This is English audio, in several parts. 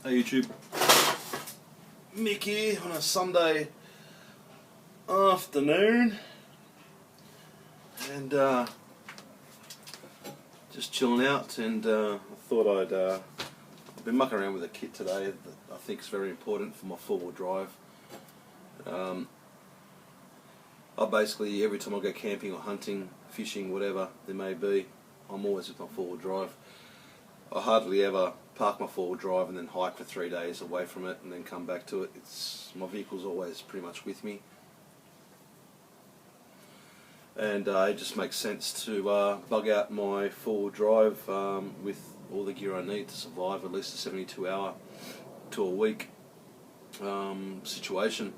Hey YouTube, Mick here on a Sunday afternoon, and just chilling out. And I thought I've been mucking around with a kit today that I think is very important for my four-wheel drive. I basically, every time I go camping or hunting, fishing, whatever there may be, I'm always with my four-wheel drive. I hardly ever park my four-wheel drive and then hike for 3 days away from it and then come back to it. My vehicle's always pretty much with me, and it just makes sense to bug out my four-wheel drive with all the gear I need to survive at least a 72-hour to a week situation.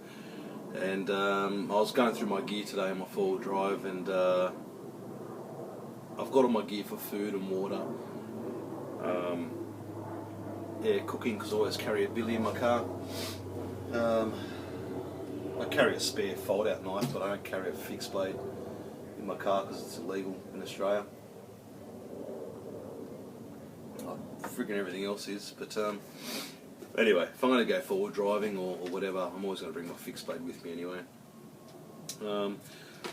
And I was going through my gear today on my four-wheel drive, and I've got all my gear for food and water. Cooking, because I always carry a billy in my car. I carry a spare fold-out knife, but I don't carry a fixed blade in my car because it's illegal in Australia. Friggin' everything else is, but anyway, if I'm going to go forward driving or whatever, I'm always going to bring my fixed blade with me anyway. But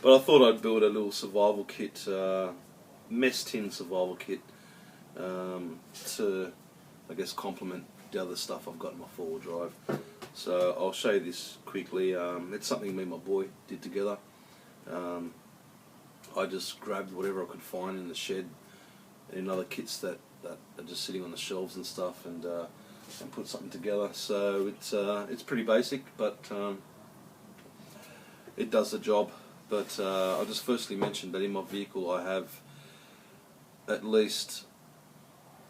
I thought I'd build a little survival kit, mess tin survival kit, to, I guess, complement the other stuff I've got in my four-wheel drive. So I'll show you this quickly. It's something me and my boy did together. I just grabbed whatever I could find in the shed and other kits that are just sitting on the shelves and stuff, and put something together. So it's pretty basic, but it does the job. But I'll just firstly mention that in my vehicle I have at least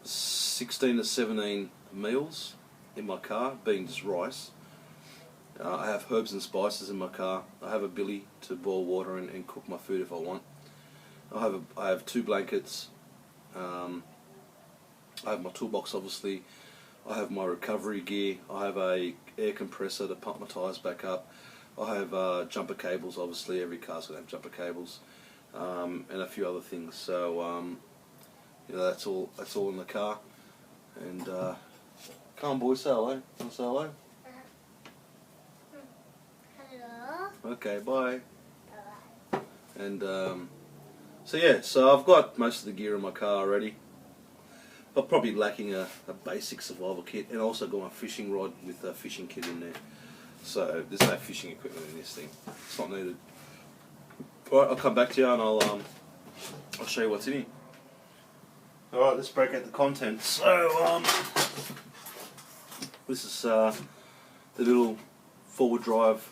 16 to 17 meals in my car, being just rice. I have herbs and spices in my car. I have a billy to boil water and cook my food if I want. I have 2 blankets. I have my toolbox, obviously. I have my recovery gear. I have a air compressor to pump my tyres back up. I have jumper cables, obviously. Every car's going to have jumper cables, and a few other things. So you know, that's all in the car. And come on, boy, say hello. Want to say hello? Hello. Okay, bye. Bye. And so yeah, so I've got most of the gear in my car already. I'm probably lacking a basic survival kit, and also got my fishing rod with a fishing kit in there. So there's no fishing equipment in this thing. It's not needed. Alright, I'll come back to you and I'll show you what's in here. Alright, let's break out the contents. So this is the little four-wheel drive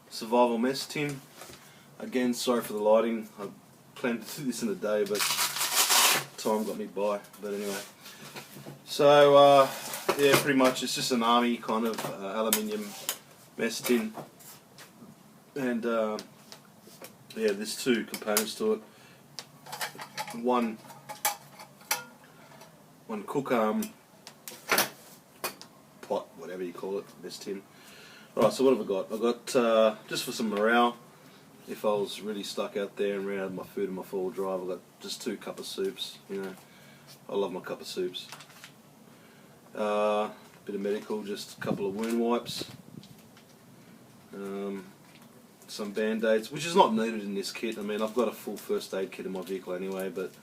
survival mess tin. Again, sorry for the lighting. I planned to do this in the day, but time got me by. But anyway, so yeah, pretty much it's just an army kind of aluminium mess tin, and yeah, there's 2 components to it. One cook pot, whatever you call it, mess tin. Right, so what have I got? I got just for some morale. If I was really stuck out there and ran out of my food in my four-wheel drive, I've got just 2 cup of soups. You know, I love my cup of soups. Bit of medical, just a couple of wound wipes, some band-aids, which is not needed in this kit. I mean, I've got a full first aid kit in my vehicle anyway, but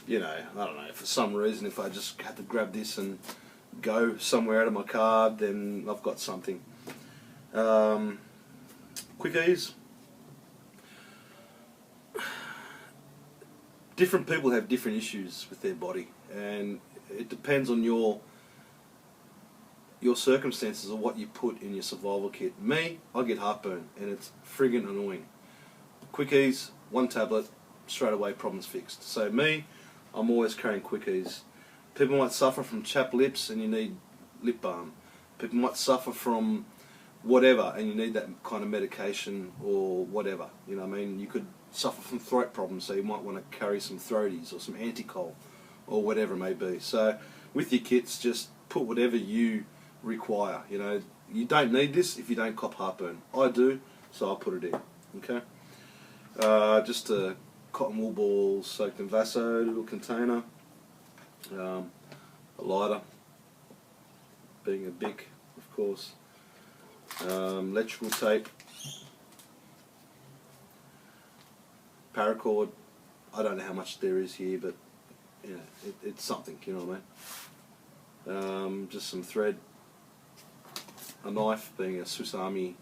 you know, I don't know, for some reason, if I just had to grab this and go somewhere out of my car, then I've got something. Quickies. Different people have different issues with their body, and it depends on your circumstances or what you put in your survival kit. Me, I get heartburn, and it's friggin' annoying. Quickies, 1 tablet, straight away, problems fixed. So me, I'm always carrying quickies. People might suffer from chapped lips and you need lip balm. People might suffer from whatever and you need that kind of medication or whatever. You know what I mean? You could suffer from throat problems, so you might want to carry some throaties or some anti-cold or whatever it may be. So with your kits, just put whatever you require. You know, you don't need this if you don't cop heartburn. I do, so I'll put it in. Okay. Just a cotton wool ball soaked in Vaso, little container, a lighter, being a BIC, of course. Electrical tape, paracord. I don't know how much there is here, but you know, it's something, you know what I mean. Just some thread, a knife, being a Swiss Army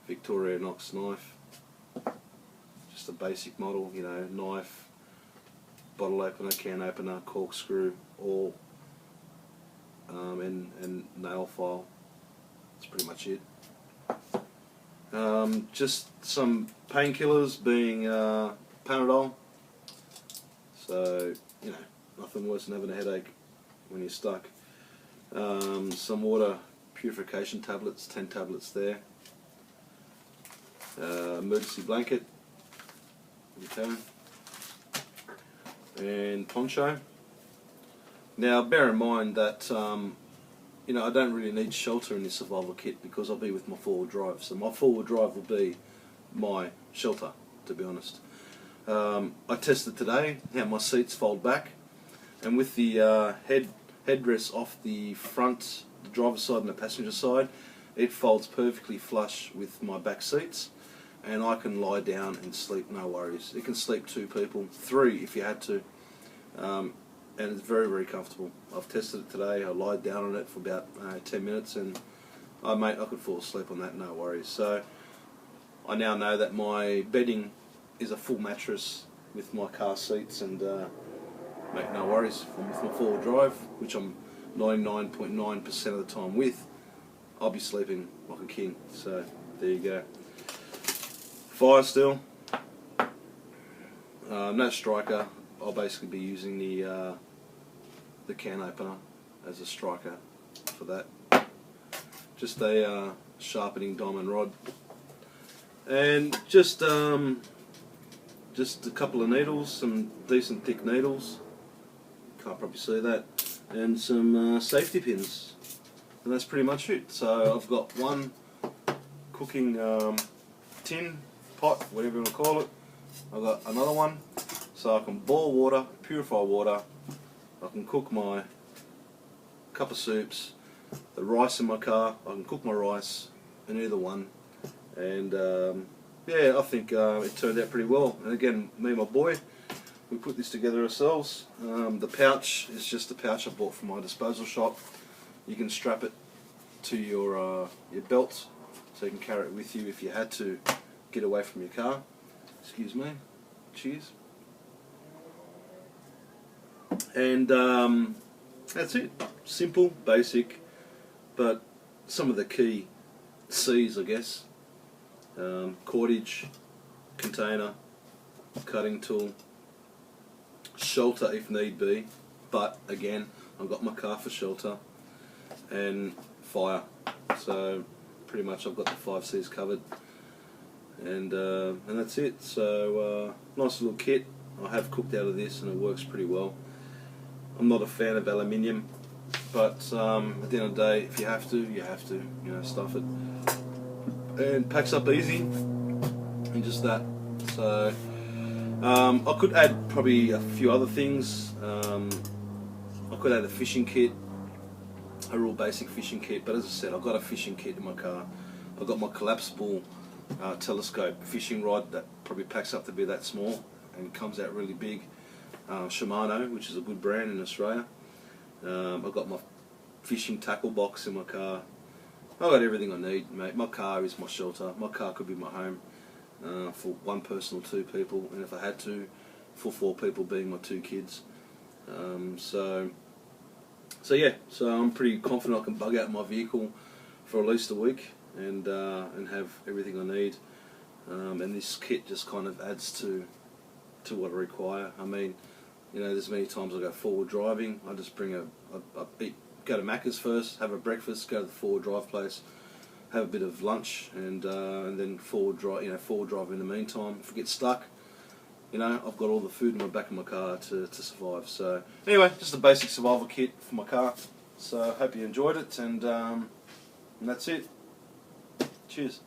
Victorinox knife, just a basic model, you know, knife, bottle opener, can opener, corkscrew, awl, and nail file. That's pretty much it. Just some painkillers, being Panadol. So, you know, nothing worse than having a headache when you're stuck. Some water purification tablets, 10 tablets there. Emergency blanket. Okay. And poncho. Now, bear in mind that you know, I don't really need shelter in this survival kit because I'll be with my four-wheel drive. So my four-wheel drive will be my shelter, to be honest. I tested today how my seats fold back, and with the headrest off the front, the driver's side and the passenger side, it folds perfectly flush with my back seats, and I can lie down and sleep, no worries. It can sleep 2 people, 3 if you had to. And it's very, very comfortable. I've tested it today. I lied down on it for about 10 minutes, and I could fall asleep on that, no worries. So I now know that my bedding is a full mattress with my car seats, and mate, no worries. I'm with my four-wheel drive, which I'm 99.9% of the time with. I'll be sleeping like a king. So there you go. Fire still. No striker. I'll basically be using the can opener as a striker for that. Just a sharpening diamond rod, and just a couple of needles, some decent thick needles. Can't probably see that, and some safety pins, and that's pretty much it. So I've got one cooking tin, pot, whatever you want to call it. I've got another one, so I can boil water, purify water. I can cook my cup of soups, the rice in my car. I can cook my rice in either one, and yeah, I think it turned out pretty well. And again, me and my boy, we put this together ourselves. The pouch is just a pouch I bought from my disposal shop. You can strap it to your belt, so you can carry it with you if you had to get away from your car. Excuse me. Cheers. And that's it. Simple, basic, but some of the key C's, I guess. Cordage, container, cutting tool, shelter if need be, but again, I've got my car for shelter, and fire. So pretty much I've got the 5 C's covered, and that's it. So nice little kit. I have cooked out of this, and it works pretty well. I'm not a fan of aluminium, but at the end of the day, if you have to, you have to, you know, stuff it. And packs up easy, and just that. So I could add probably a few other things. I could add a fishing kit, a real basic fishing kit, but as I said, I've got a fishing kit in my car. I've got my collapsible telescope fishing rod that probably packs up to be that small and comes out really big. Shimano, which is a good brand in Australia. I've got my fishing tackle box in my car. I've got everything I need, mate. My car is my shelter. My car could be my home for 1 person or 2 people, and if I had to, for 4 people, being my 2 kids. So yeah, so I'm pretty confident I can bug out my vehicle for at least a week and have everything I need. And this kit just kind of adds to what I require. I mean, you know, there's many times I go forward driving. I just bring go to Macca's first, have a breakfast, go to the forward drive place, have a bit of lunch, and then forward drive in the meantime. If I get stuck, you know, I've got all the food in the back of my car to survive. So anyway, just a basic survival kit for my car. So I hope you enjoyed it, and that's it. Cheers.